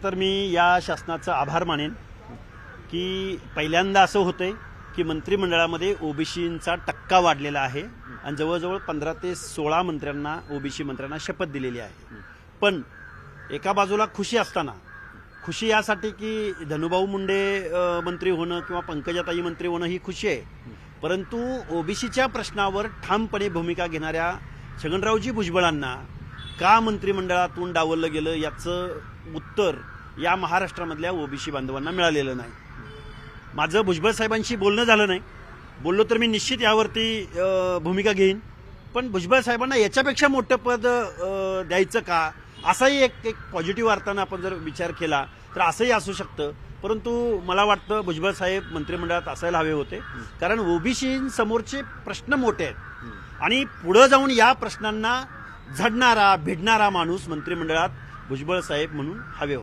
तर मी या शासनाचा आभार मानेन की पहिल्यांदा असं होतंय की मंत्रिमंडळामध्ये ओबीसींचा टक्का वाढलेला आहे आणि जवळजवळ 15 ते 16 मंत्र्यांना ओबीसी मंत्र्यांना शपथ दिलेली आहे। पण एका बाजूला खुशी असताना खुशी यासाठी की धनुभाऊ मुंडे मंत्री होणं किंवा पंकजाताई मंत्री होणं ही खुशी आहे, परंतु ओबीसीच्या प्रश्नावर ठामपणे भूमिका घेणाऱ्या छगनरावजी भुजबळांना का मंत्रिमंडळातून डावललं गेलं याचं उत्तर या महाराष्ट्रामधल्या ओबीसी बांधवांना मिळालेलं नाही। माझं भुजबळ साहेबांशी बोलणं झालं नाही, बोललो तर मी निश्चित यावरती भूमिका घेईन, पण भुजबळ साहेबांना याच्यापेक्षा मोठं पद द्यायचं का असाही एक पॉझिटिव्ह अर्थानं आपण जर विचार केला तर असंही असू शकतं। परंतु मला वाटतं भुजबळ साहेब मंत्रिमंडळात असायला हवे होते, कारण ओबीसींसमोरचे प्रश्न मोठे आहेत आणि पुढे जाऊन या प्रश्नांना झडणारा भिडणारा माणूस मंत्रिमंडळात भुजबळ साहेब म्हणून हवे होते।